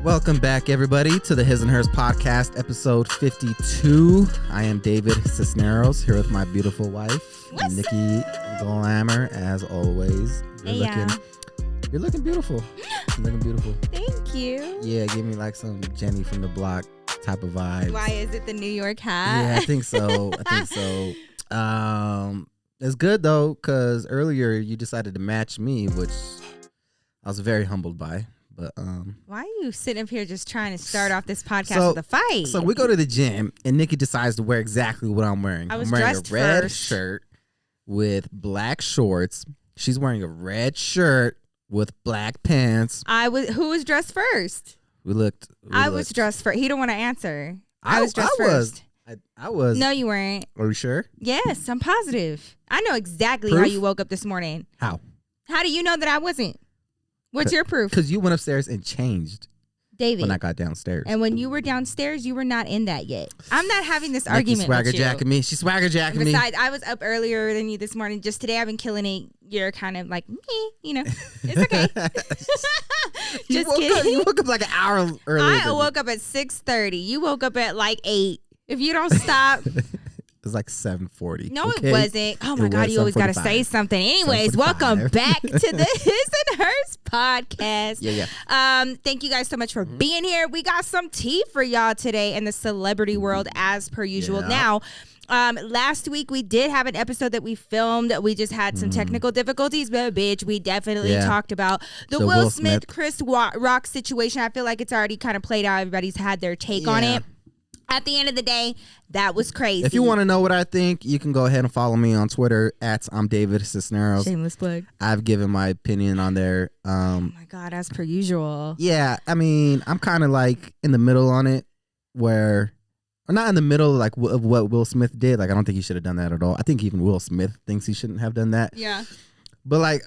Welcome back, everybody, to the HISxHERS Podcast, episode 52. I am David Cisneros, here with my beautiful wife, Nikki Glamour, as always. You're looking beautiful. You're looking beautiful. Thank you. Yeah, give me like some Jenny from the block type of vibe. Why is it the New York hat? Yeah, I think so. It's good, though, because earlier you decided to match me, which I was very humbled by. But why are you sitting up here just trying to start off this podcast with a fight? So we go to the gym, and Nikki decides to wear exactly what I'm wearing. I'm wearing dressed a red first. shirt with black shorts. She's wearing a red shirt with black pants. Who was dressed first? I was dressed first. He don't want to answer. I was dressed first. I was. No, you weren't. Are you sure? Yes, I'm positive. I know exactly Proof? how you woke up this morning. How? How do you know that I wasn't? What's your proof? Because you went upstairs and changed, David. when I got downstairs. And when you were downstairs, you were not in that yet. I'm not having this argument swagger with you. jacking me. She's swagger jacking me. Besides, I was up earlier than you this morning. Just today, I've been killing it. You're kind of like, meh, you know. It's okay. Just kidding. You woke up like an hour earlier. I woke up at 6:30. You woke up at like 8. If you don't stop. It was like 7:40. No, it wasn't. Oh my God, you always got to say something. Anyways, welcome back to the HISxHERS Podcast. Yeah. Thank you guys so much for being here. We got some tea for y'all today in the celebrity world as per usual. Yeah. Now, last week we did have an episode that we filmed. We just had some technical difficulties, but bitch, we definitely talked about the Will Smith, Chris Rock situation. I feel like it's already kind of played out. Everybody's had their take on it. At the end of the day, that was crazy. If you want to know what I think, you can go ahead and follow me on Twitter at I'm David Cisneros. Shameless plug. I've given my opinion on there. Oh my God, as per usual. Yeah, I mean, I'm kind of like in the middle on it, or not in the middle like of what Will Smith did. Like, I don't think he should have done that at all. I think even Will Smith thinks he shouldn't have done that. Yeah. But like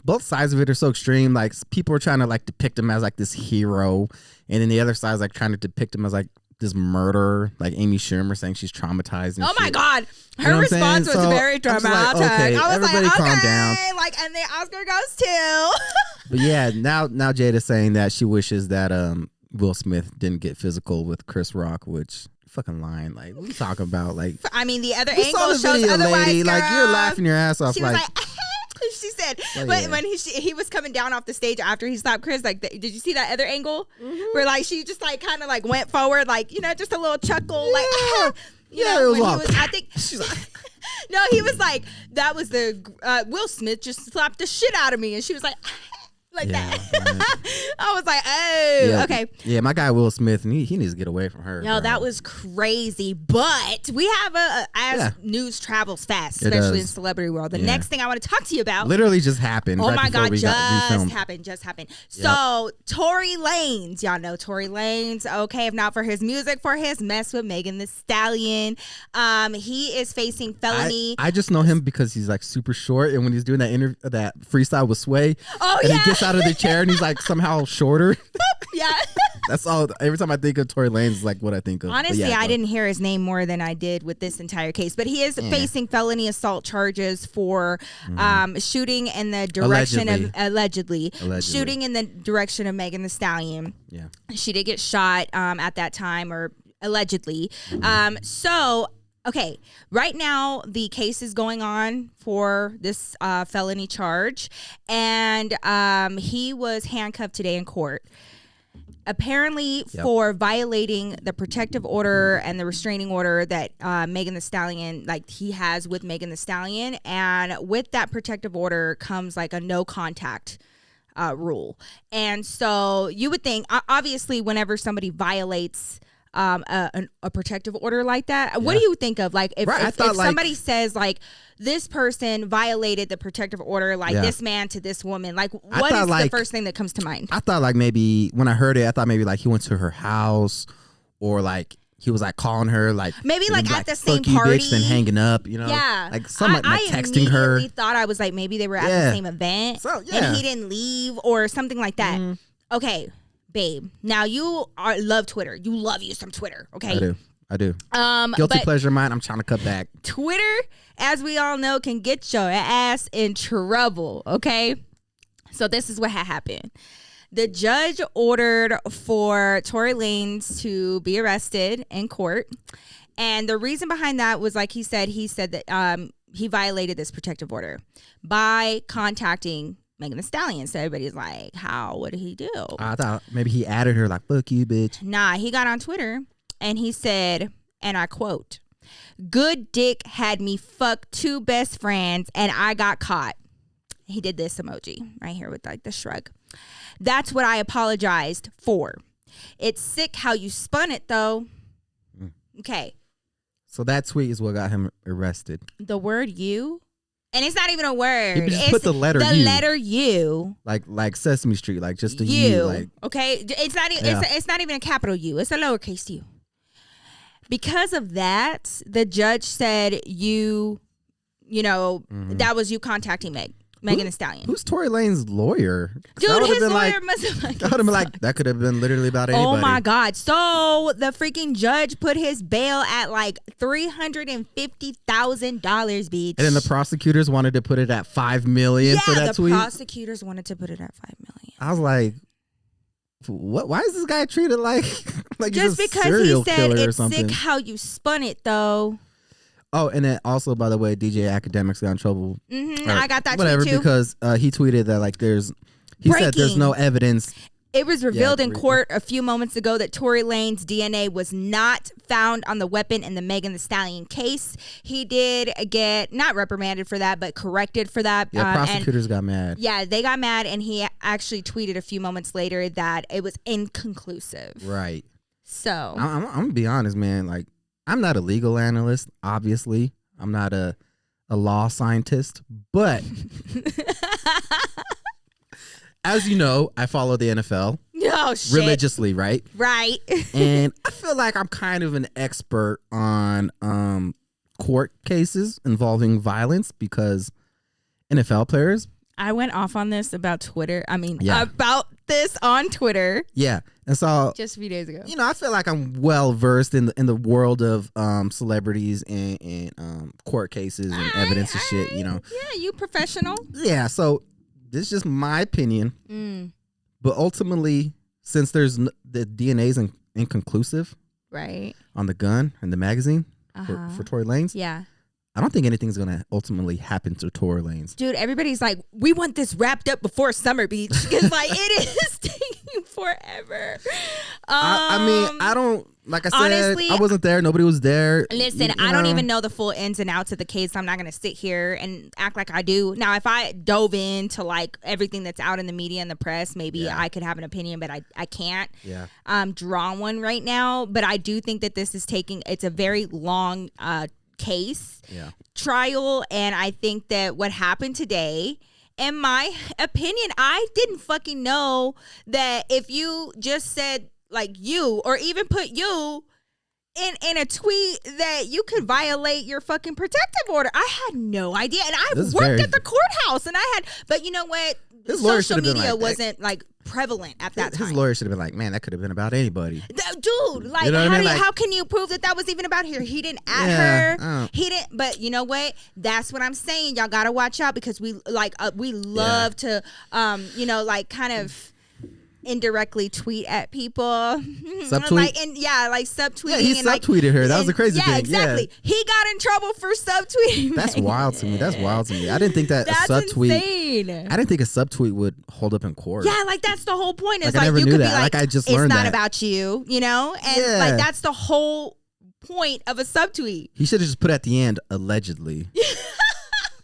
both sides of it are so extreme. Like, people are trying to like depict him as like this hero, and then the other side is like trying to depict him as like this murderer, like Amy Schumer saying she's traumatized. And my God, her response was very dramatic. Okay, I was everybody like, calm down. Like, and the Oscar goes too. But yeah, now Jada's saying that she wishes that Will Smith didn't get physical with Chris Rock, which fucking lying. Like, what are you talking about? Like, I mean, the other we angle saw the shows video, otherwise. lady. Girl. Like, you're laughing your ass off. She was like she said, when he was coming down off the stage after he slapped Chris, like, did you see that other angle where like she just like kind of like went forward, like, you know, just a little chuckle, like, you know, it was when off. he was, I think she's like, no, he was like, that was the Will Smith just slapped the shit out of me, and she was like. Like that. Right. I was like, oh, okay. Yeah, my guy Will Smith, and he needs to get away from her. No, that was crazy. But we have news travels fast, especially in celebrity world. The next thing I want to talk to you about literally just happened. Oh my God, just happened. Yep. So Tory Lanez, y'all know Tory Lanez. Okay, if not for his music, for his mess with Megan The Stallion, he is facing felony. I just know him because he's like super short, and when he's doing that freestyle with Sway, he gets out of the chair and he's like somehow shorter. Yeah. That's all. Every time I think of Tory Lanez is like what I think of. Honestly, I didn't hear his name more than I did with this entire case. But he is facing felony assault charges for shooting in the direction of allegedly shooting in the direction of Megan The Stallion. Yeah. She did get shot at that time, or allegedly. So okay, right now the case is going on for this felony charge, and he was handcuffed today in court. Apparently for violating the protective order and the restraining order that Megan The Stallion, like he has with Megan The Stallion, and with that protective order comes like a no contact rule. And so you would think, obviously, whenever somebody violates a protective order like that, what do you think of? Like if somebody says like this person violated the protective order, like this man to this woman, like what is the first thing that comes to mind? I thought like maybe when I heard it, I thought maybe like he went to her house, or like he was like calling her, like maybe like at the same party, bitch, then hanging up, you know, like someone like texting her. I thought I was like maybe they were at the same event, and he didn't leave or something like that. Okay. Babe, now you love Twitter. You love you some Twitter, okay? I do. Guilty pleasure of mine. I'm trying to cut back. Twitter, as we all know, can get your ass in trouble, okay? So this is what happened. The judge ordered for Tory Lanez to be arrested in court. And the reason behind that was, like he said that he violated this protective order by contacting Meg The Stallion. So everybody's like, how? What did he do? I thought maybe he added her like, fuck you, bitch. Nah, he got on Twitter and he said, and I quote, "Good dick had me fuck 2 best friends and I got caught." He did this emoji right here with like the shrug. "That's what I apologized for. It's sick how you spun it though." Okay. So that tweet is what got him arrested. The word "you," and it's not even a word. He just put the letter U. The letter U. Like Sesame Street, like just a U. U. Like, okay. It's not. It's not even a capital U. It's a lowercase u. Because of that, the judge said that was you contacting Megan The Stallion. Who's Tory Lanez's lawyer? Dude, his lawyer must have like. I would have been like, that could have been literally about anybody. Oh my God. So the freaking judge put his bail at like $350,000, bitch. And then the prosecutors wanted to put it at $5 million for that tweet. Yeah, the prosecutors wanted to put it at $5 million. I was like, what? Why is this guy treated like just he's a because serial he said killer or it's something? sick how you spun it though. Oh, and then also, by the way, DJ Academics got in trouble. I got that whatever, tweet too. Because he tweeted that like he said there's no evidence. It was revealed in court a few moments ago that Tory Lanez's DNA was not found on the weapon in the Megan The Stallion case. He did get not reprimanded for that, but corrected for that. Yeah, prosecutors got mad. Yeah, they got mad, and he actually tweeted a few moments later that it was inconclusive. Right. So I'm gonna be honest, man. Like, I'm not a legal analyst. Obviously, I'm not a law scientist, but. As you know, I follow the NFL religiously, right? Right. And I feel like I'm kind of an expert on court cases involving violence because NFL players. I went off on this about Twitter. About this on Twitter. Yeah. And so just a few days ago. I feel like I'm well versed in the world of celebrities and court cases and evidence and shit, Yeah, you professional. Yeah, so this is just my opinion, but ultimately, since the DNA is inconclusive, right, on the gun and the magazine for Tory Lanez, I don't think anything's gonna ultimately happen to Tory Lanez. Dude, everybody's like, we want this wrapped up before Summer Beach because like it is taking forever. I don't. Like I said, honestly, I wasn't there. Nobody was there. Listen, I don't even know the full ins and outs of the case. I'm not going to sit here and act like I do. Now, if I dove into like everything that's out in the media and the press, maybe I could have an opinion, but I can't draw one right now. But I do think that it's a very long case trial. And I think that what happened today, in my opinion, I didn't fucking know that if you just said, like you, or even put you in a tweet, that you could violate your fucking protective order. I had no idea. And I worked at the courthouse and but you know what? Social media wasn't like prevalent at that time. His lawyer should have been like, man, that could have been about anybody. Dude, like, how can you prove that was even about her? He didn't at her. He didn't. But you know what? That's what I'm saying. Y'all got to watch out because we love to, kind of indirectly tweet at people. Subtweet? Like subtweeting. Yeah, he subtweeted her. That was the crazy thing. Yeah, exactly. He got in trouble for subtweeting. That's wild to me. I didn't think that that's a subtweet. Insane. I didn't think a subtweet would hold up in court. Yeah, like that's the whole point. Is I never you knew could that. be like, I just learned it's not that. about you, and like that's the whole point of a subtweet. He should have just put at the end allegedly,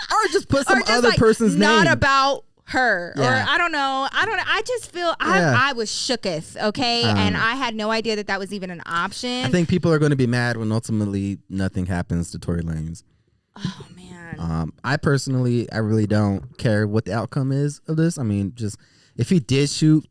or just put some just other person's name. Not about her, or I don't know. I just feel I was shooketh, okay, and I had no idea that was even an option. I think people are going to be mad when ultimately nothing happens to Tory Lanez. Oh man. I personally, I really don't care what the outcome is of this. I mean, just if he did shoot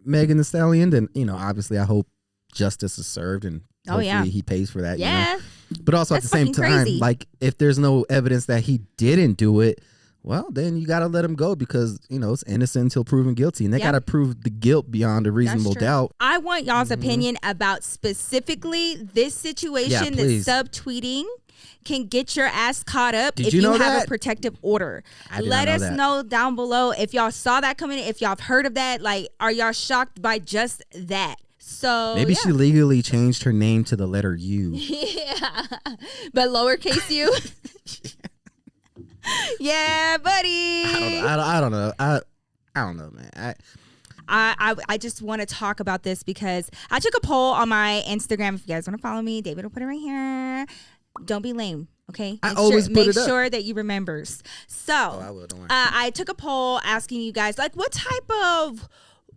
Megan The Stallion, then obviously I hope justice is served and hopefully he pays for that. Yeah. But also at the same time, like if there's no evidence that he didn't do it, well, then you got to let him go because, it's innocent until proven guilty. And they got to prove the guilt beyond a reasonable doubt. I want y'all's opinion about specifically this situation that subtweeting can get your ass caught up if you have a protective order. Let us know down below if y'all saw that coming, if y'all have heard of that. Like, are y'all shocked by just that? So maybe she legally changed her name to the letter U. Yeah, but lowercase u. Yeah, buddy. I don't know. I don't know, man. I just want to talk about this because I took a poll on my Instagram. If you guys want to follow me, David will put it right here. Don't be lame, okay? Make sure that you remembers. So I will, don't worry. I took a poll asking you guys, like, what type of,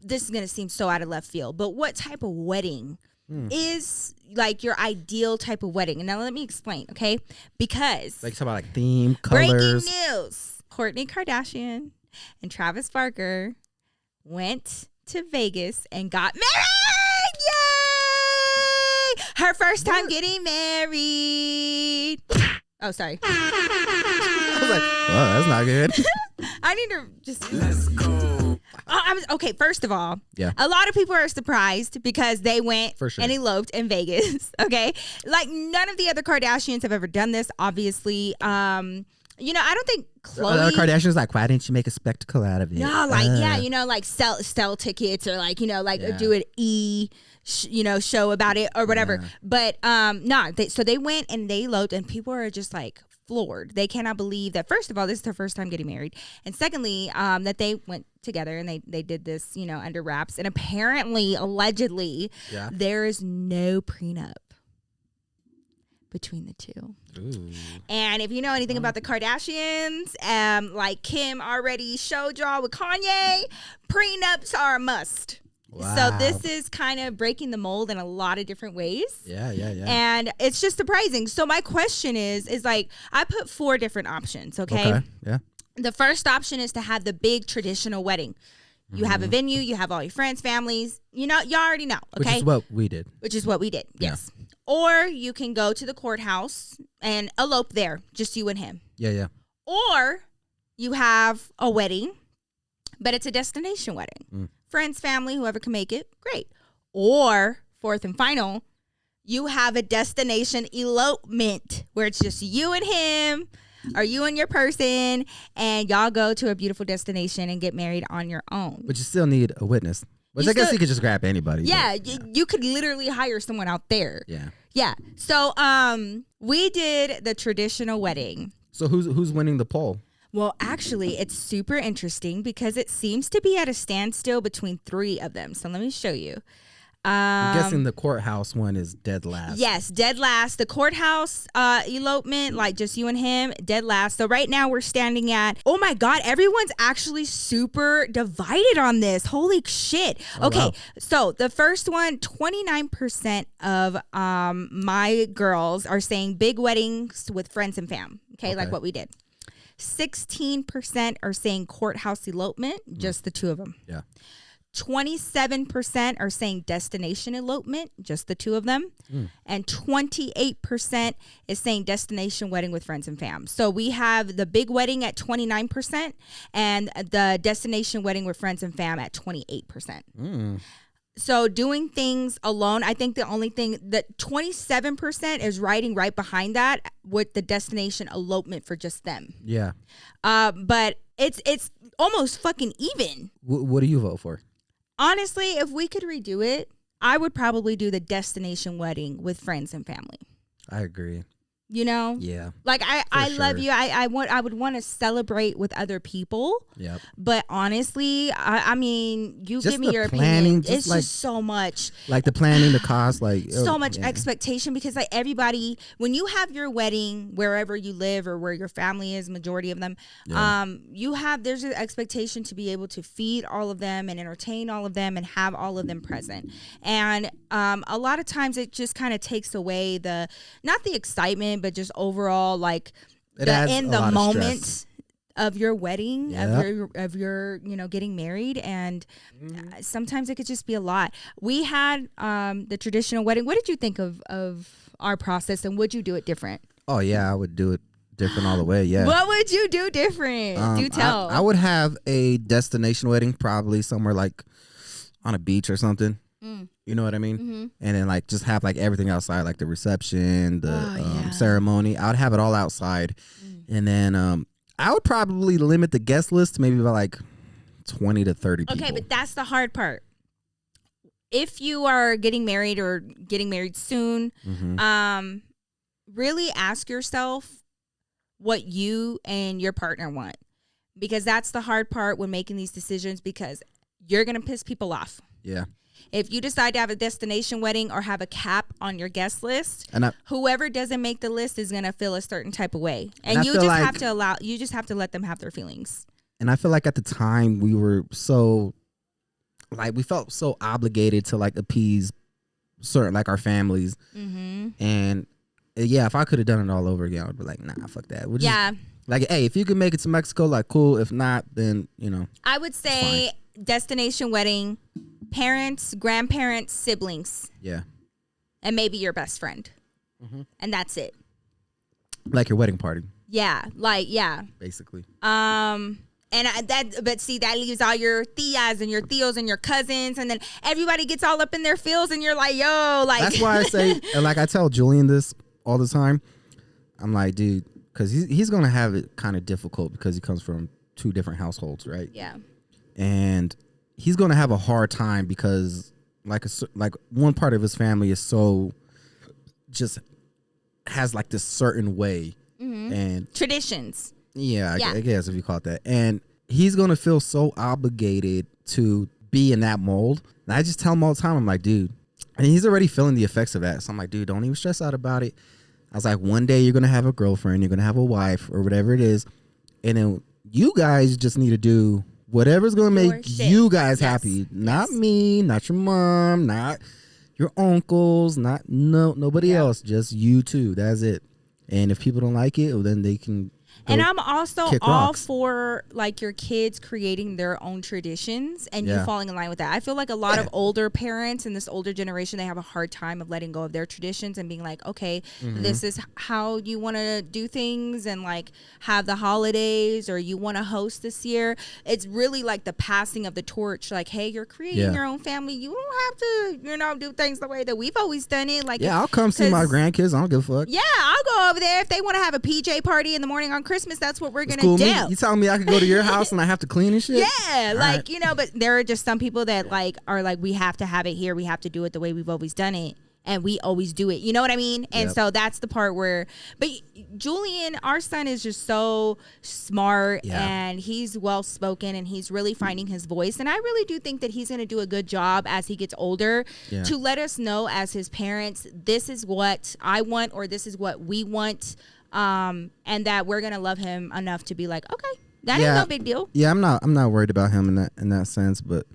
this is going to seem so out of left field, but what type of wedding is like your ideal type of wedding? And now let me explain, okay? Because like, talk about like theme, colors. Breaking news: Kourtney Kardashian and Travis Barker went to Vegas and got married. Yay! Her first time getting married. Oh, sorry. I was like, oh, that's not good. I need to just let's go. Okay, first of all, a lot of people are surprised because they went and eloped in Vegas. Okay, like none of the other Kardashians have ever done this. Obviously, I don't think Khloe. Kardashian's like, why didn't you make a spectacle out of it? No, like sell tickets or like do an show about it or whatever. Yeah. But so they went and they eloped, and people are just like floored. They cannot believe that. First of all, this is their first time getting married, and secondly, that they went together and they did this, under wraps. And apparently, allegedly, there is no prenup between the two. Ooh. And if you know anything about the Kardashians, like Kim already showed y'all with Kanye, prenups are a must. Wow. So this is kind of breaking the mold in a lot of different ways. Yeah. And it's just surprising. So my question is like, I put 4 different options, okay? Yeah. The first option is to have the big traditional wedding. You have a venue, you have all your friends, families. You already know, okay? Which is what we did. Yes. Or you can go to the courthouse and elope there, just you and him. Yeah. Or you have a wedding, but it's a destination wedding. Friends, family, whoever can make it, great. Or, fourth and final, you have a destination elopement where it's just you and him or you and your person, and y'all go to a beautiful destination and get married on your own. But you still need a witness. Which I guess you could just grab anybody. Yeah, you could literally hire someone out there. Yeah. So we did the traditional wedding. So who's winning the poll? Well, actually, it's super interesting because it seems to be at a standstill between 3 of them. So let me show you. I'm guessing the courthouse one is dead last. Yes, dead last. The courthouse elopement, like just you and him, dead last. So right now we're standing at, oh my God, everyone's actually super divided on this. Holy shit. Okay, wow. So the first one, 29% of my girls are saying big weddings with friends and fam. Okay, like what we did. 16% are saying courthouse elopement, just the 2 of them. Yeah. 27% are saying destination elopement, just the 2 of them. And 28% is saying destination wedding with friends and fam. So we have the big wedding at 29% and the destination wedding with friends and fam at 28%. So doing things alone, I think the only thing that 27% is riding right behind that with the destination elopement for just them. Yeah. But it's almost fucking even. What do you vote for? Honestly, if we could redo it, I would probably do the destination wedding with friends and family. I agree. Yeah. Like I love you. I would want to celebrate with other people. Yep. But honestly, I mean, you just give me your planning, opinion. It's like, just so much. Like the planning, the cost, like so much expectation because like everybody, when you have your wedding wherever you live or where your family is, majority of them, there's an expectation to be able to feed all of them and entertain all of them and have all of them present. And a lot of times it just kind of takes away not the excitement, but just overall like in the moment of your wedding, of your getting married, and sometimes it could just be a lot. We had the traditional wedding. What did you think of our process, and would you do it different? Oh yeah, I would do it different all the way. Yeah. What would you do different? Do tell. I would have a destination wedding, probably somewhere like on a beach or something. You know what I mean? Mm-hmm. And then like just have like everything outside, like the reception, the ceremony. I would have it all outside. And then I would probably limit the guest list to maybe about like 20 to 30 people. Okay, but that's the hard part. If you are getting married or getting married soon, really ask yourself what you and your partner want. Because that's the hard part when making these decisions, because you're going to piss people off. Yeah. If you decide to have a destination wedding or have a cap on your guest list, whoever doesn't make the list is going to feel a certain type of way. And you just have to let them have their feelings. And I feel like at the time we were so, like, we felt so obligated to like appease certain, like, our families. And yeah, if I could have done it all over again, I would be like, nah, fuck that. We'll just, like, hey, if you can make it to Mexico, like, cool. If not, then, you know. I would say destination wedding, parents, grandparents, siblings. Yeah. And maybe your best friend. And that's it. Like your wedding party. Yeah. Basically. But see, that leaves all your tias and your tios and your cousins, and then everybody gets all up in their feels, and you're like, yo, like. That's why I say, and like I tell Julian this all the time. I'm like, dude, because he's gonna have it kind of difficult because he comes from 2 different households, right? Yeah. And he's gonna have a hard time because like one part of his family is so just has like this certain way and traditions. Yeah, I guess if you call it that. And he's going to feel so obligated to be in that mold. And I just tell him all the time, I'm like, dude, and he's already feeling the effects of that. So I'm like, dude, don't even stress out about it. I was like, one day you're going to have a girlfriend, you're going to have a wife or whatever it is. And then you guys just need to do whatever's going to make you guys happy. Not me, not your mom, not your uncles, nobody else. Just you two. That's it. And if people don't like it, well, then they can. And I'm also all for like your kids creating their own traditions and you falling in line with that. I feel like a lot of older parents in this older generation, they have a hard time of letting go of their traditions and being like, okay, this is how you want to do things and like have the holidays or you want to host this year. It's really like the passing of the torch. Like, hey, you're creating your own family. You don't have to, do things the way that we've always done it. Like, I'll come see my grandkids. I don't give a fuck. Yeah, I'll go over there if they want to have a PJ party in the morning on Christmas. That's what we're gonna do. You telling me I could go to your house and I have to clean and shit? Yeah, like but there are just some people that like are like, we have to have it here. We have to do it the way we've always done it, and we always do it. You know what I mean? And so that's the part where. But Julian, our son, is just so smart and he's well spoken and he's really finding his voice. And I really do think that he's gonna do a good job as he gets older to let us know as his parents, this is what I want or this is what we want. And that we're gonna love him enough to be like, okay, that ain't no big deal. Yeah, I'm not worried about him in that sense, but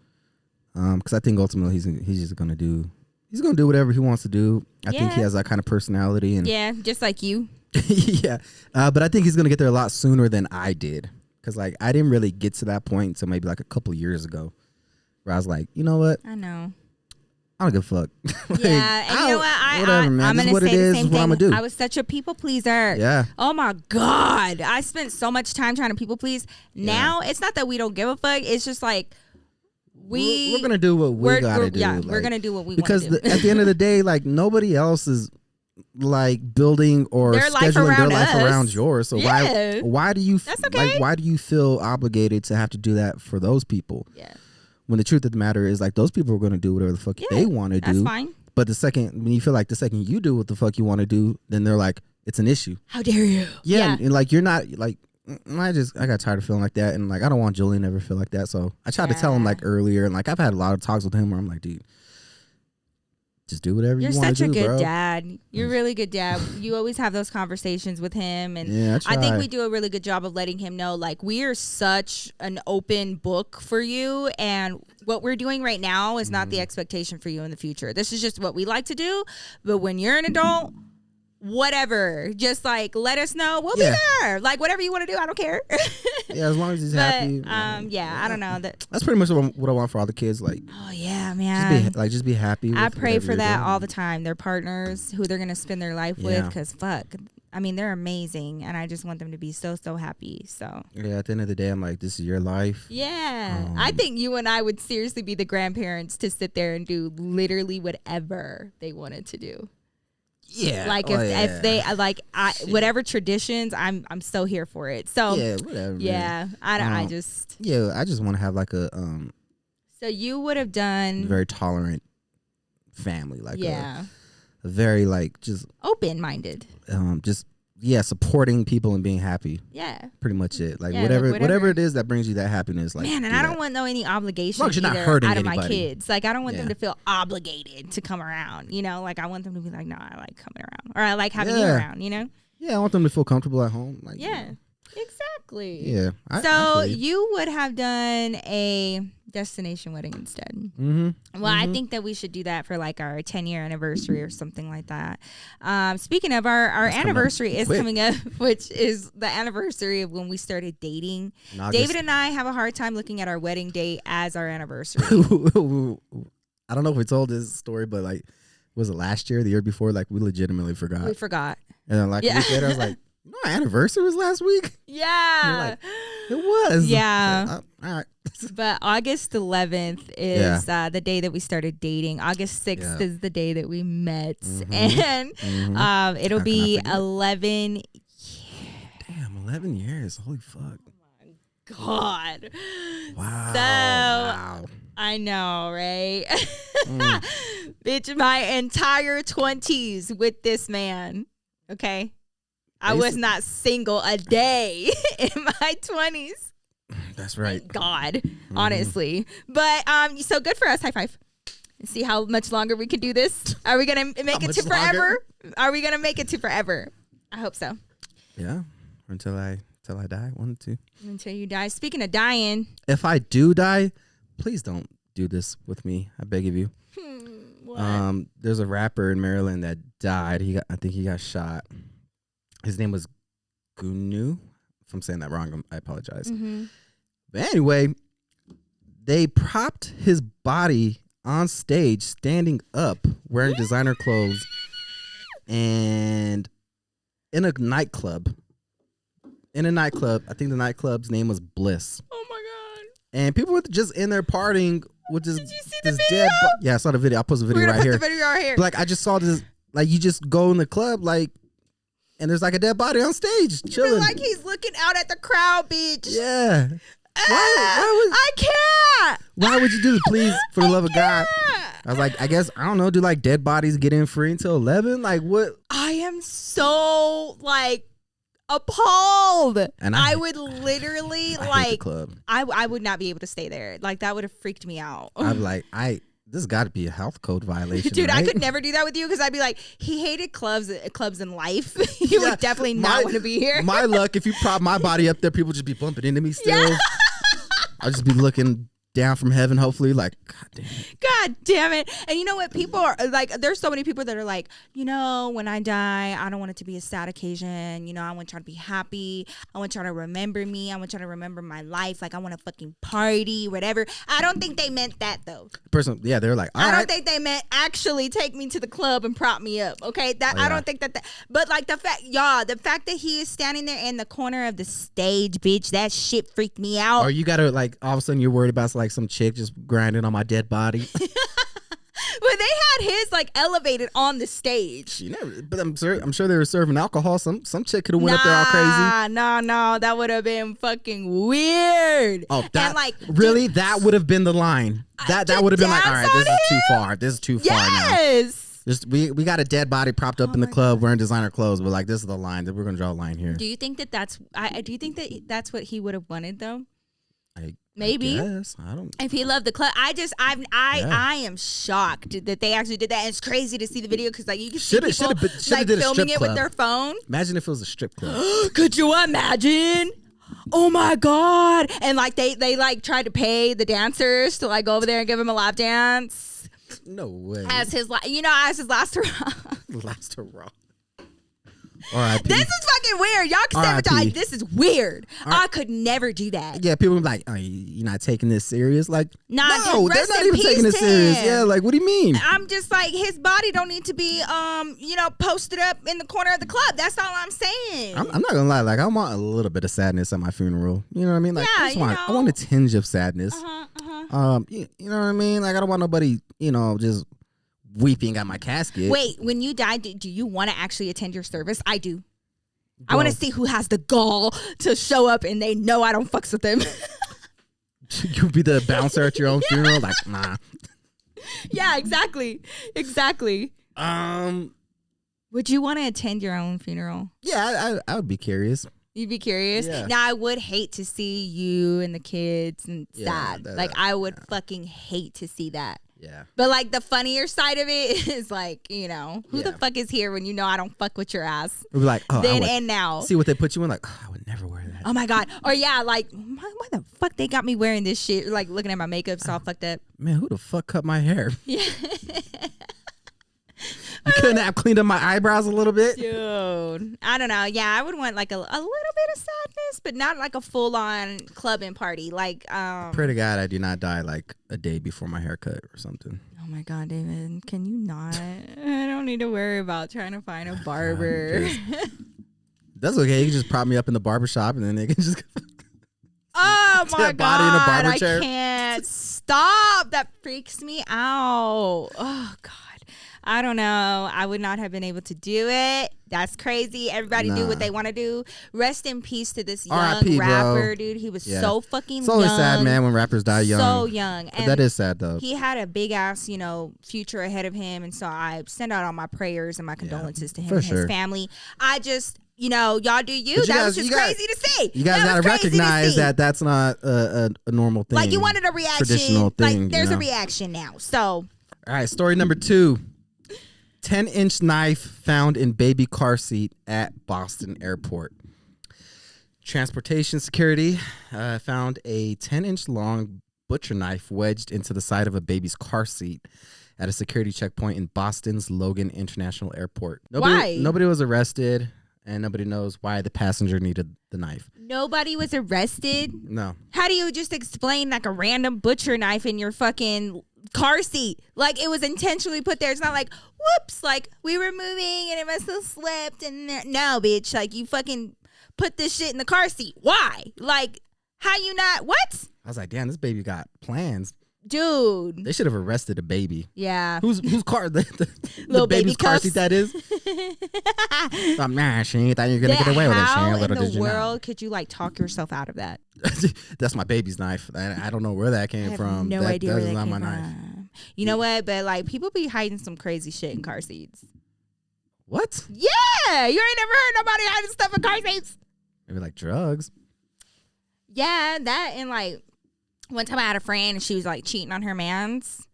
because I think ultimately he's just gonna do whatever he wants to do. I think he has that kind of personality and just like you. But I think he's gonna get there a lot sooner than I did, because like I didn't really get to that point until maybe like a couple years ago, where I was like, you know what? I know. I don't give a fuck. Like, and you know what? Whatever, man. I'm this gonna is what say it the is. same What I'm thing. gonna do. I was such a people pleaser. Yeah. Oh my God. I spent so much time trying to people please. Now it's not that we don't give a fuck. It's just like we're gonna do what we gotta do. Yeah, like, we're gonna do what we because want to do. At the end of the day, like nobody else is like building or scheduling their life around yours. So why do you why do you feel obligated to have to do that for those people? Yeah. When the truth of the matter is, like, those people are going to do whatever the fuck they want to do. That's fine. But when you feel like the second you do what the fuck you want to do, then they're like, it's an issue. How dare you? Yeah. And like, you're not like, I got tired of feeling like that. And like, I don't want Julian to ever feel like that. So I tried to tell him like earlier. And like, I've had a lot of talks with him where I'm like, dude, just do whatever you want to do. You're such a good bro. Dad. You're a really good dad. You always have those conversations with him. And I think we do a really good job of letting him know, like, we are such an open book for you. And what we're doing right now is not the expectation for you in the future. This is just what we like to do. But when you're an adult, whatever, just like let us know. We'll be there. Like, whatever you want to do, I don't care. As long as he's happy. I don't know. That's pretty much what I want for all the kids. Like, oh yeah, man. Just be happy. I pray for that all the time. Their partners, who they're gonna spend their life with, because fuck, I mean, they're amazing, and I just want them to be so happy. So yeah, at the end of the day, I'm like, this is your life. Yeah, I think you and I would seriously be the grandparents to sit there and do literally whatever they wanted to do. Yeah, like if they like whatever traditions, I'm so here for it. So yeah, whatever. Yeah, I just want to have like a So you would have done very tolerant family, like a very like just open-minded, supporting people and being happy. Yeah, pretty much it. Like whatever it is that brings you that happiness. Like, man, and I don't want any obligation as long as you're not hurting out of anybody. my kids. Like I don't want them to feel obligated to come around. You know, like I want them to be like, no, I like coming around, or I like having you around. You know. Yeah, I want them to feel comfortable at home. Like, yeah, exactly. Yeah. So you would have done a destination wedding instead. Mm-hmm. Well, I think that we should do that for like our 10-year anniversary or something like that. Speaking of our anniversary is coming up, which is the anniversary of when we started dating. David and I have a hard time looking at our wedding date as our anniversary. I don't know if we told this story, but like, was it last year, the year before? Like, we legitimately forgot. We forgot. And then like a week later, I was like, no, our anniversary was last week. Yeah. Like, it was. Yeah. All right. But August 11th is the day that we started dating. August 6th is the day that we met. Mm-hmm. And it'll be 11 years. Damn, 11 years. Holy fuck. Oh, my God. Wow. So, wow. I know, right? Bitch, my entire 20s with this man. Okay? I was not single a day in my 20s. That's right. Thank God, honestly. But so good for us. High five. See how much longer we can do this. Are we gonna make it to forever? Are we gonna make it to forever? I hope so. Yeah, until I die. 1 2. Until you die. Speaking of dying, if I do die, please don't do this with me. I beg of you. What? There's a rapper in Maryland that died. I think he got shot. His name was Gunu. If I'm saying that wrong, I apologize. Mm-hmm. But anyway, they propped his body on stage, standing up, wearing designer clothes, and in a nightclub. I think the nightclub's name was Bliss. Oh my God. And people were just in there partying with this. Did you see the video? Dead yeah, I saw the video. I'll post the video right here. The video right here. But like, I just saw this. Like, you just go in the club, like, and there's like a dead body on stage chilling. Like he's looking out at the crowd, bitch. Yeah. I can't. Why would you do this? Please, for the love of God. I was like, I guess, I don't know. Do like dead bodies get in free until 11? Like what? I am so like appalled. And I would literally I like hate the club. I would not be able to stay there. Like that would have freaked me out. I'm like, this has got to be a health code violation. Dude, right? I could never do that with you because I'd be like, he hated clubs in life. He would definitely not want to be here. My luck, if you prop my body up there, people just be bumping into me still. Yeah. I'll just be looking down from heaven, hopefully, like, God damn it. And you know what? People are like, there's so many people that are like, you know, when I die, I don't want it to be a sad occasion. You know, I want y'all to be happy. I want y'all to remember me. I want y'all to remember my life. Like, I want to fucking party, whatever. I don't think they meant that, though. They're like, I don't think they meant actually take me to the club and prop me up. Okay, I don't think that. But like the fact that he is standing there in the corner of the stage, bitch, that shit freaked me out. Or you gotta like all of a sudden you're worried about like some chick just grinding on my dead body. But they had his like elevated on the stage. But I'm sure they were serving alcohol. Some chick could have went up there all crazy. No, that would have been fucking weird. Oh, that and like really that would have been the line. That would have been like, all right, this is too far. This is too far now. Yes. We got a dead body propped up in the club wearing designer clothes, but like this is the line that we're gonna draw a line here. Do you think that that's what he would have wanted though? Maybe. Yes, I don't. If he loved the club, I am shocked that they actually did that. And it's crazy to see the video because like you can see people like filming it with their phone. Imagine if it was a strip club. Could you imagine? Oh my God! And like they like tried to pay the dancers to like go over there and give him a lap dance. No way. As his last hurrah. Last hurrah. R.I.P. This is fucking weird. Y'all can say what y'all like. This is weird. I could never do that. Yeah, people be like, oh, you're not taking this serious. Like, nah, no, they're not even taking it serious. Yeah, like, what do you mean? I'm just like, his body don't need to be, posted up in the corner of the club. That's all I'm saying. I'm not gonna lie. Like, I want a little bit of sadness at my funeral. You know what I mean? Like, yeah, I want a tinge of sadness. You know what I mean? Like, I don't want nobody, just weeping at my casket. Wait, when you die, do you want to actually attend your service? I do. I want to see who has the gall to show up and they know I don't fucks with them. You be the bouncer at your own funeral? Like, nah. Yeah, exactly. Would you want to attend your own funeral? Yeah, I would be curious. You'd be curious? Yeah. Now, I would hate to see you and the kids and sad. I would fucking hate to see that. Yeah. But, like, the funnier side of it is, like, who the fuck is here when you know I don't fuck with your ass? We'd be like, oh, then and now. See what they put you in? Like, oh, I would never wear that. Oh, my God. Or, yeah, like, why the fuck they got me wearing this shit? Like, looking at my makeup, it's all fucked up. Man, who the fuck cut my hair? Yeah. You couldn't have cleaned up my eyebrows a little bit? Dude, I don't know. Yeah, I would want like a little bit of sadness, but not like a full-on clubbing party. Like, pray to God I do not die like a day before my haircut or something. Oh my God, David, can you not? I don't need to worry about trying to find a barber. That's okay. You can just prop me up in the barber shop and then they can just oh my God, body in a barber chair. I can't stop. That freaks me out. Oh God. I don't know. I would not have been able to do it. That's crazy. Everybody do what they want to do. Rest in peace to this young R.I.P., rapper, bro. dude. He was so fucking young. It's always sad, man, when rappers die young. So young. And that is sad, though. He had a big ass, future ahead of him. And so I send out all my prayers and my condolences to him and his family. I just, y'all do you. That was just crazy to see. You guys got to recognize that that's not a normal thing. Like, you wanted a reaction. Traditional thing. Like, there's a reaction now. So. All right, story number 2. 10-inch knife found in baby car seat at Boston airport. Transportation security found a 10-inch long butcher knife wedged into the side of a baby's car seat at a security checkpoint in Boston's Logan International Airport. Why? Nobody was arrested, and nobody knows why the passenger needed the knife. Nobody was arrested? No. Have How do you just explain like a random butcher knife in your fucking car seat? Like it was intentionally put there. It's not like, whoops, like we were moving and it must have slipped. And no, bitch, like you fucking put this shit in the car seat. Why? Like, how you not? What? I was like, damn, this baby got plans. Dude. They should have arrested a baby. Yeah. Whose car? The little baby's baby car cuffs. seat that is? Nah, she thought you were going to get away with it. How in the world could you like talk yourself out of that? That's my baby's knife. I don't know where that came from. No idea where that came my from. knife. You know what? But like people be hiding some crazy shit in car seats. What? Yeah. You ain't never heard nobody hiding stuff in car seats. Maybe like drugs. Yeah, that and like one time I had a friend and she was like cheating on her mans.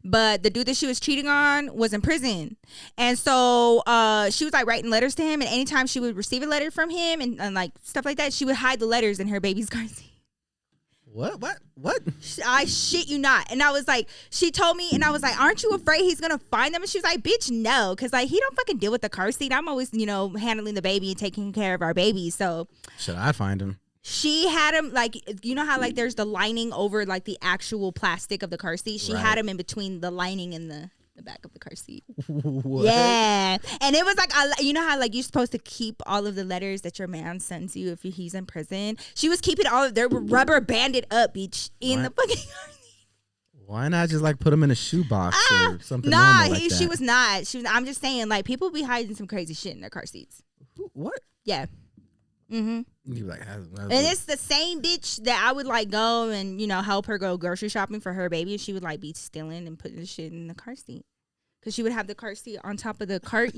But the dude that she was cheating on was in prison. And so she was like writing letters to him. And anytime she would receive a letter from him and like stuff like that, she would hide the letters in her baby's car seat. What? I shit you not. And I was like, she told me, and I was like, aren't you afraid he's going to find them? And she was like, bitch, no. Because like he don't fucking deal with the car seat. I'm always, handling the baby and taking care of our baby. So should I find him? She had him like, you know how like there's the lining over like the actual plastic of the car seat. She had him in between the lining and the back of the car seat. What? Yeah, and it was like, you know how like you're supposed to keep all of the letters that your man sends you if he's in prison. She was keeping all of their rubber banded up, bitch, in the fucking car seat. Why not just like put them in a shoebox or something? Nah, like that? she was not. I'm just saying like people be hiding some crazy shit in their car seats. What? Yeah. Mm-hmm. Like, and it's the same bitch that I would like go and help her go grocery shopping for her baby. She would like be stealing and putting the shit in the car seat because she would have the car seat on top of the cart.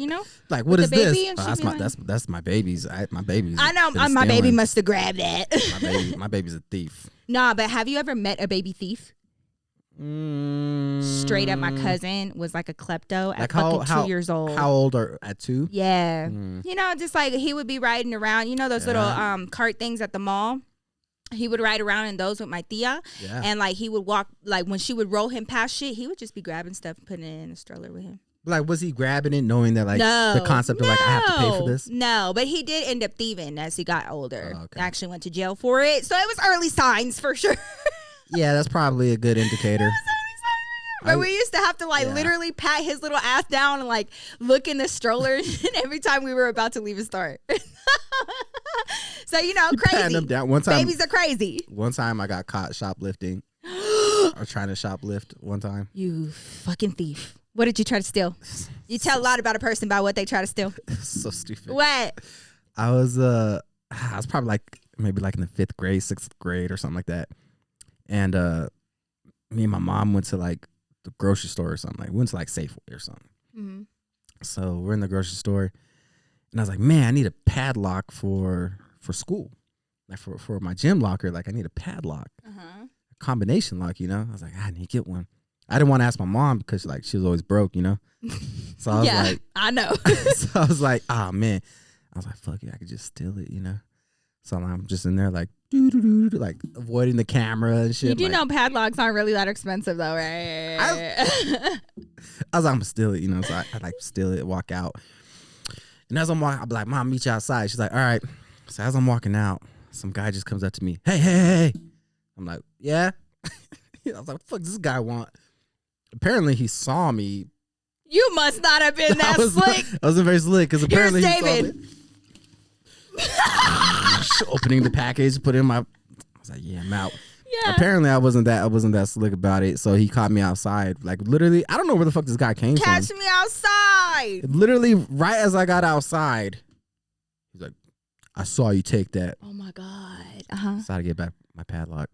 Like what is this? That's my baby's. My baby's. I know my baby must have grabbed that. my baby's a thief. Nah, but have you ever met a baby thief? Straight up, my cousin was like a klepto at fucking 2 years old. How old are at 2? Yeah, just like he would be riding around. Those little cart things at the mall. He would ride around in those with my tia, and like he would walk. Like when she would roll him past shit, he would just be grabbing stuff and putting it in a stroller with him. Like, was he grabbing it knowing that, like, the concept of, like, I have to pay for this? No, but he did end up thieving as he got older. Oh, okay. Actually went to jail for it. So it was early signs for sure. Yeah, that's probably a good indicator. But we used to have to, like, literally pat his little ass down and, like, look in the stroller every time we were about to leave a store. So, you know, crazy. Him down. One time, babies are crazy. One time I got caught shoplifting or trying to shoplift one time. You fucking thief. What did you try to steal? You tell a lot about a person by what they try to steal. So stupid. What? I was probably like maybe like in the 5th grade, 6th grade or something like that. And me and my mom went to like the grocery store or something. Like we went to like Safeway or something. Mm-hmm. So we're in the grocery store and I was like, man, I need a padlock for school. Like for my gym locker, like I need a padlock. A combination lock, you know? I was like, I need to get one. I didn't want to ask my mom because like she was always broke, you know? So I was like, I know. So I was like, oh man. I was like, fuck it, I could just steal it, you know? So I'm just in there like, like avoiding the camera and shit. You do like, know padlocks aren't really that expensive though, right? I was like, I'm gonna steal it, you know? So I like steal it, walk out. And as I'm walking, I'm like, Mom, meet you outside. She's like, all right. So as I'm walking out, some guy just comes up to me. Hey. I'm like, yeah. I was like, what the fuck does this guy want? Apparently he saw me. You must not have been that slick. I wasn't very slick because apparently Here's he David. saw me. Opening the package, put it in my. I was like, yeah, I'm out. Yeah. Apparently I wasn't that slick about it. So he caught me outside. Like literally, I don't know where the fuck this guy came from. Catch me outside. Literally, right as I got outside, he's like, I saw you take that. Oh my God. So I had to get back my padlock.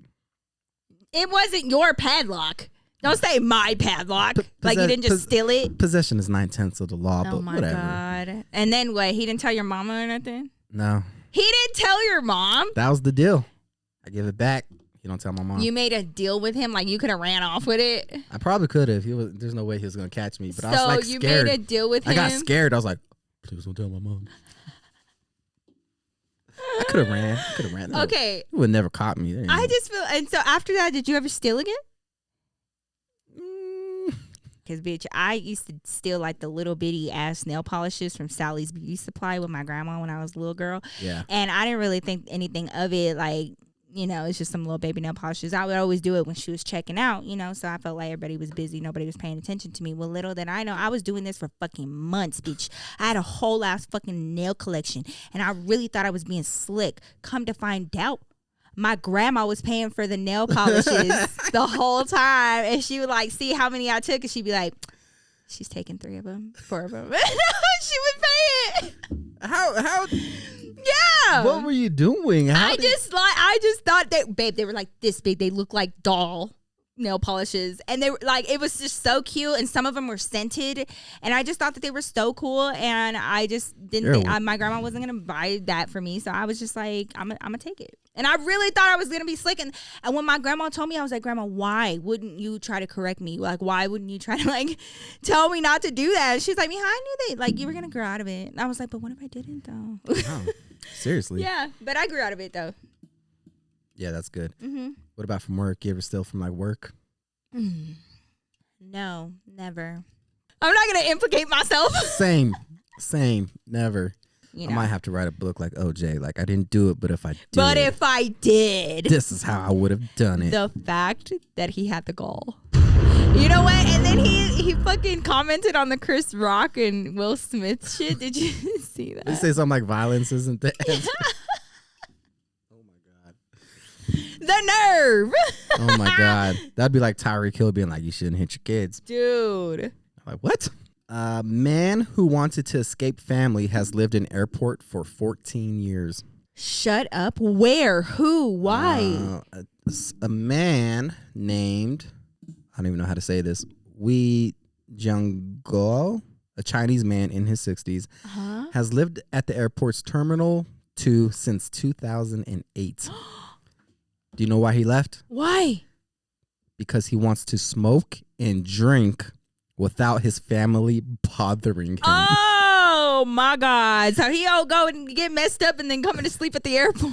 It wasn't your padlock. Don't say my padlock. Like you didn't just steal it. Possession is 9/10 of the law, Oh but my whatever. God. And then what? He didn't tell your mama or nothing? No. He didn't tell your mom? That was the deal. I give it back. You don't tell my mom. You made a deal with him? Like you could have ran off with it? I probably could have. There's no way he was going to catch me. But so I was like you scared. made a deal with him? I got scared. I was like, please don't tell my mom. I could have ran. Okay. He would never caught me. I just feel, and so after that, did you ever steal again? Because, bitch, I used to steal like the little bitty ass nail polishes from Sally's Beauty Supply with my grandma when I was a little girl. Yeah. And I didn't really think anything of it. Like, you know, it's just some little baby nail polishes. I would always do it when she was checking out, you know, so I felt like everybody was busy. Nobody was paying attention to me. Well, little did I know, I was doing this for fucking months, bitch. I had a whole ass fucking nail collection. And I really thought I was being slick. Come to find out, my grandma was paying for the nail polishes the whole time. And she would like see how many I took. And she'd be like, she's taking 3 of them, 4 of them. She would pay it. How? Yeah. What were you doing? I just thought that, babe, they were like this big. They look like doll nail polishes. And they were like, it was just so cute. And some of them were scented. And I just thought that they were so cool. And I just didn't think, my grandma wasn't going to buy that for me. So I was just like, I'm going to take it. And I really thought I was going to be slick. And when my grandma told me, I was like, Grandma, why wouldn't you try to correct me? Like, why wouldn't you try to like tell me not to do that? And she's like, I knew that like you were going to grow out of it. And I was like, but what if I didn't though? Oh, seriously? Yeah, but I grew out of it though. Yeah, that's good. Mm-hmm. What about from work? You ever steal from like work? No, never. I'm not going to implicate myself. Same, never. You know. I might have to write a book like OJ. Like I didn't do it, but if I did. But if I did. This is how I would have done it. The fact that he had the gall. You know what? And then he fucking commented on the Chris Rock and Will Smith shit. Did you see that? They say something like violence isn't the answer. Oh my God. The nerve. Oh my God. That'd be like Tyreek Hill being like, you shouldn't hit your kids. Dude. I'm like, what? A man who wanted to escape family has lived in airport for 14 years. Shut up. Where? Who? Why? A man named, I don't even know how to say this, Wei Jianguo, a Chinese man in his 60s, has lived at the airport's Terminal 2 since 2008. Do you know why he left? Why? Because he wants to smoke and drink without his family bothering him. Oh Oh my God. So he'll go and get messed up and then coming to sleep at the airport.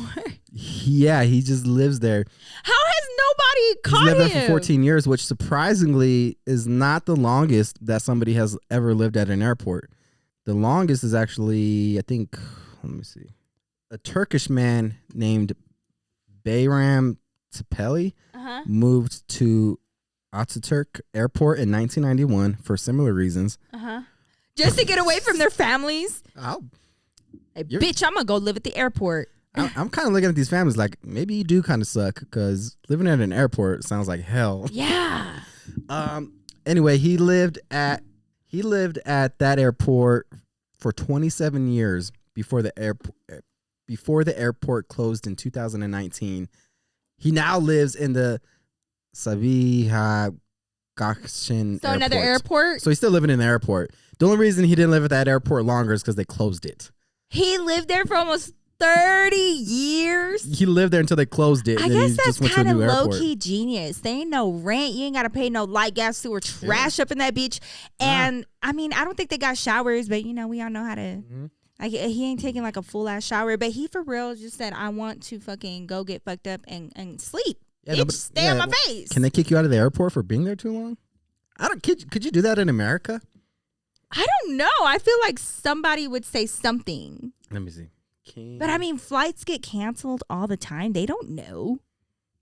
Yeah, he just lives there. How has nobody caught him? He's lived there for 14 years, which surprisingly is not the longest that somebody has ever lived at an airport. The longest is actually, I think, let me see, a Turkish man named Bayram Tepeli moved to Ataturk Airport in 1991 for similar reasons. Just to get away from their families? Hey, bitch, I'm going to go live at the airport. I'm kind of looking at these families like, maybe you do kind of suck, because living at an airport sounds like hell. Yeah. Anyway, he lived at that airport for 27 years before the airport closed in 2019. He now lives in the Sabiha Gökçen So another airport? So he's still living in the airport. The only reason he didn't live at that airport longer is because they closed it. He lived there for almost 30 years. He lived there until they closed it. I and guess just that's went to a kind of new airport. low-key genius. There ain't no rent. You ain't got to pay no light, gas, sewer, trash up in that beach. And, I mean, I don't think they got showers, but, you know, we all know how to. Like, he ain't taking, like, a full-ass shower. But he, for real, just said, I want to fucking go get fucked up and sleep. Yeah, Bitch, stay on my face. Can they kick you out of the airport for being there too long? Could you do that in America? I don't know. I feel like somebody would say something. Let me see. But I mean, flights get canceled all the time. They don't know.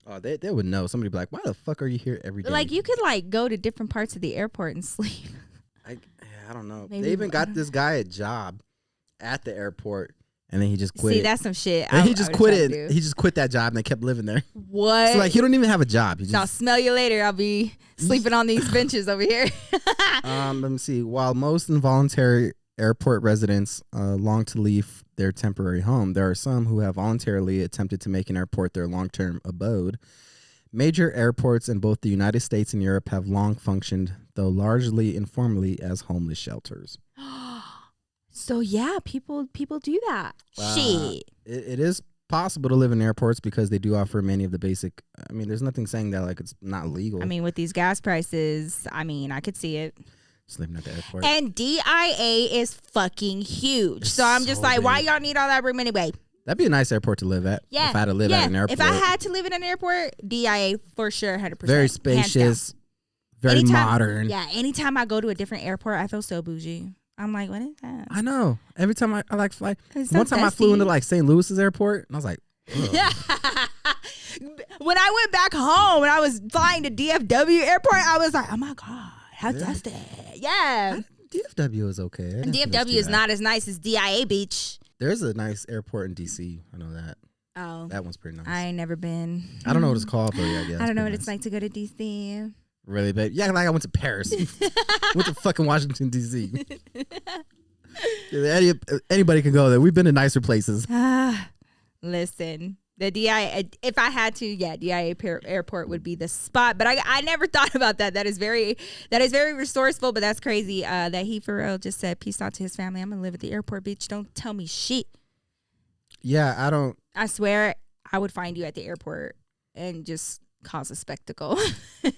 Oh, they would know. Somebody would be like, why the fuck are you here every day? Like, you could like go to different parts of the airport and sleep. I don't know. Maybe they even got this guy a job at the airport, and then he just quit. See, that's some shit. And he just quit it. He just quit that job, and they kept living there. What? So like, he don't even have a job. I'll smell you later. I'll be sleeping on these benches over here. Let me see. While most involuntary airport residents long to leave their temporary home, there are some who have voluntarily attempted to make an airport their long-term abode. Major airports in both the United States and Europe have long functioned, though largely informally, as homeless shelters. So yeah, people do that. Shit. It is possible to live in airports because they do offer many of the basic. I mean, there's nothing saying that like it's not legal. I mean, with these gas prices, I mean, I could see it. Just living at the airport. And DIA is fucking huge. So I'm just like, big. why y'all need all that room anyway? That'd be a nice airport to live at. Yeah. If I had to live at an airport. If I had to live in an airport, DIA for sure, 100%. Very spacious, very modern. Yeah. Anytime I go to a different airport, I feel so bougie. I'm like, what is that? I know. Every time I like fly. So one time I flew into like St. Louis's airport, and I was like, when I went back home and I was flying to DFW airport, I was like, oh my God, how dusty. Yeah. DFW is okay. DFW is not as nice as DIA Beach. There's a nice airport in D.C. I know that. Oh. That one's pretty nice. I ain't never been. I don't know what it's called, but yeah, I don't know what it's like to go to D.C. Really, babe? Yeah, like I went to Paris. Went to fucking Washington, D.C. Anybody can go there. We've been to nicer places. Listen, the DIA, if I had to, yeah, DIA airport would be the spot. But I never thought about that. That is very resourceful, but that's crazy that he for real just said, peace out to his family. I'm going to live at the airport, bitch. Don't tell me shit. Yeah, I swear I would find you at the airport and just cause a spectacle.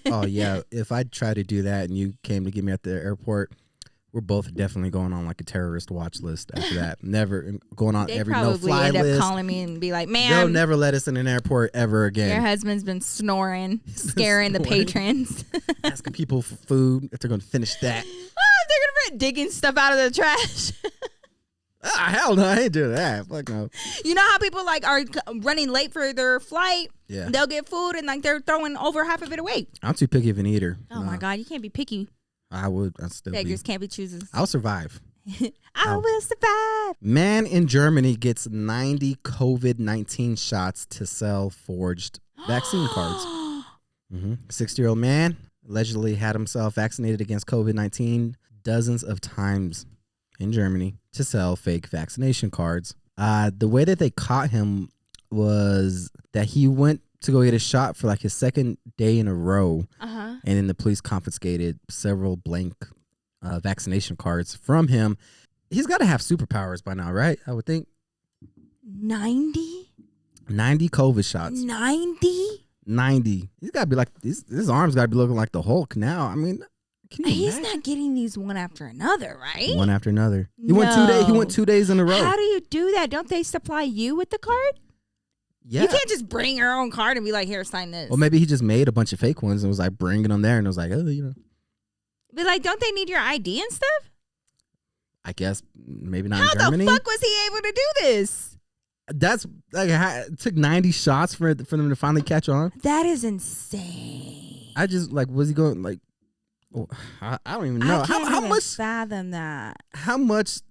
Oh, yeah. If I tried to do that and you came to get me at the airport, we're both definitely going on like a terrorist watch list after that. Never going on every no-fly list. They probably end up calling me and be like, man. They'll never let us in an airport ever again. Your husband's been snoring, scaring the patrons. Asking people for food if they're going to finish that. They're going to be digging stuff out of the trash. Hell no, I ain't doing that. Fuck no. You know how people like are running late for their flight? Yeah. They'll get food and like they're throwing over half of it away. I'm too picky of an eater. Oh my God, you can't be picky. I would. I'd still Beggars can't be choosers. I'll survive. I will survive. Man in Germany gets 90 COVID-19 shots to sell forged vaccine cards. 60-year-old man allegedly had himself vaccinated against COVID-19 dozens of times in Germany to sell fake vaccination cards. The way that they caught him was that he went to go get a shot for like his second day in a row. And then the police confiscated several blank vaccination cards from him. He's got to have superpowers by now, right? I would think. 90 COVID shots. 90. He's got to be like, his arms got to be looking like the Hulk now. I mean, He's not getting these one after another, right? One after another. He went 2 days. He went 2 days in a row. How do you do that? Don't they supply you with the card? Yeah. You can't just bring your own card and be like, here, sign this. Well, maybe he just made a bunch of fake ones and was like bringing them there, and it was like, oh, Be like, don't they need your ID and stuff? I guess maybe not in How Germany. the fuck was he able to do this? That's like it took 90 shots for them to finally catch on. That is insane. I just like, was he going like? Oh, I don't even know. I can't how even much fathom that. How much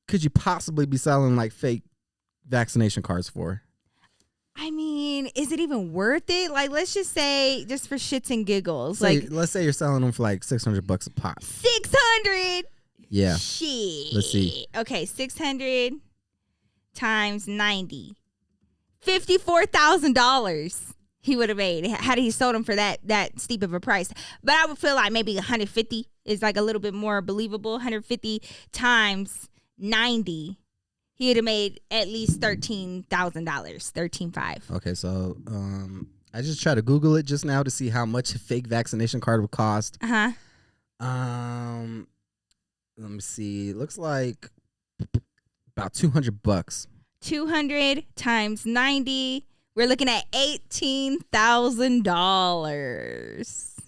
could you possibly be selling like fake vaccination cards for? I mean, is it even worth it? Like, let's just say, just for shits and giggles, Let's say you're selling them for like $600 a pop. 600. Yeah. Shit. Let's see. Okay, 600 times 90, $54,000. He would have made had he sold them for that steep of a price. But I would feel like maybe 150 is like a little bit more believable. 150 times 90, he would have made at least $13,000, $13,500. Okay, so I just tried to Google it just now to see how much a fake vaccination card would cost. Uh-huh. Let me see. It looks like about $200. 200 times 90. We're looking at $18,000.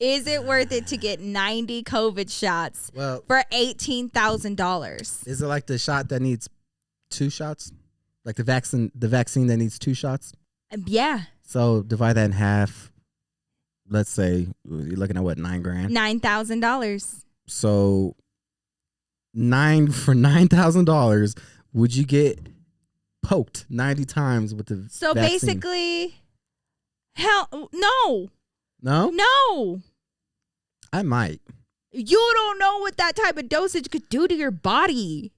Is it worth it to get 90 COVID shots for $18,000? Is it like the shot that needs 2 shots? Like the vaccine that needs 2 shots? Yeah. So divide that in half. Let's say you're looking at what, $9,000? $9,000. So for $9,000, would you get poked 90 times with the vaccine? Basically, hell, no. No? I might. You don't know what that type of dosage could do to your body.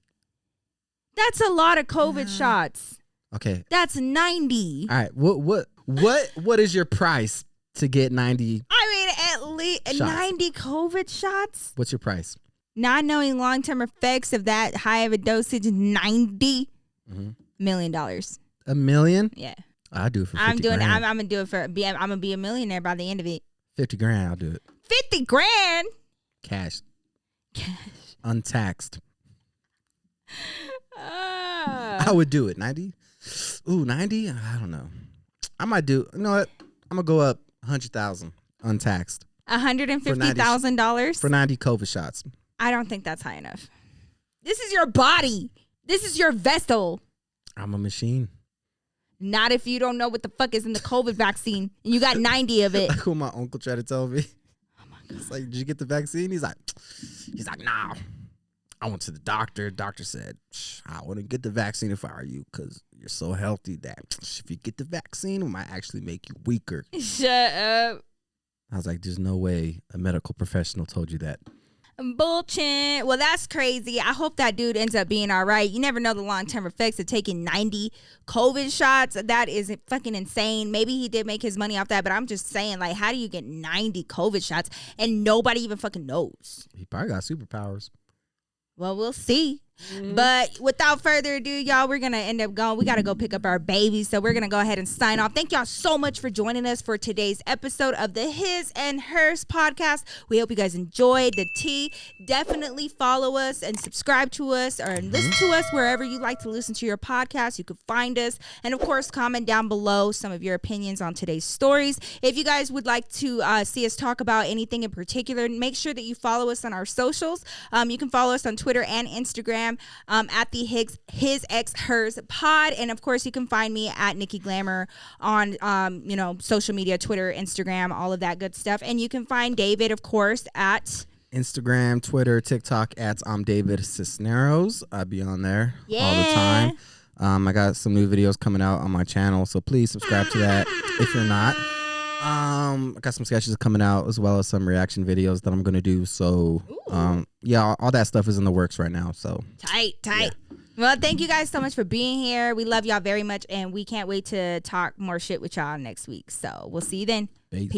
That's a lot of COVID shots. Okay. That's 90. All right. What is your price to get 90? I mean, at least 90 COVID shots. What's your price? Not knowing long-term effects of that high of a dosage, $90 million. $1 million? Yeah. I'll do it for 50 I'm grand. I'm gonna do it for. I'm gonna be a millionaire by the end of it. 50 grand. I'll do it. 50 grand. Cash. Untaxed. I would do it. 90? Ooh, 90? I don't know. I might do. You know what? I'm gonna go up 100,000 untaxed. $150,000 for 90 COVID shots. I don't think that's high enough. This is your body. This is your vessel. I'm a machine. Not if you don't know what the fuck is in the COVID vaccine and you got 90 of it. Like what my uncle tried to tell me. Oh my God. It's like, did you get the vaccine? He's like, nah. I went to the doctor. Doctor said, I wouldn't get the vaccine if I were you because you're so healthy that if you get the vaccine, it might actually make you weaker. Shut up. I was like, there's no way a medical professional told you that. Bullshit. Well, that's crazy. I hope that dude ends up being all right. You never know the long-term effects of taking 90 COVID shots. That is fucking insane. Maybe he did make his money off that, but I'm just saying, like, how do you get 90 COVID shots and nobody even fucking knows? He probably got superpowers. Well, we'll see. But without further ado, y'all, we're going to end up going. We got to go pick up our babies. So we're going to go ahead and sign off. Thank y'all so much for joining us for today's episode of the His and Hers podcast. We hope you guys enjoyed the tea. Definitely follow us and subscribe to us or listen to us wherever you like to listen to your podcast. You can find us. And of course, comment down below some of your opinions on today's stories. If you guys would like to see us talk about anything in particular, make sure that you follow us on our socials. You can follow us on Twitter and Instagram. At the HISxHERS pod, and of course you can find me at Nikki Glamour on social media, Twitter, Instagram, all of that good stuff. And you can find David, of course, at Instagram, Twitter, TikTok at David Cisneros. I'll be on there all the time. I got some new videos coming out on my channel, so please subscribe to that if you're not. I got some sketches coming out as well as some reaction videos that I'm gonna do. So all that stuff is in the works right now. So tight. Yeah. Well, thank you guys so much for being here. We love y'all very much, and we can't wait to talk more shit with y'all next week. So we'll see you then. Peace.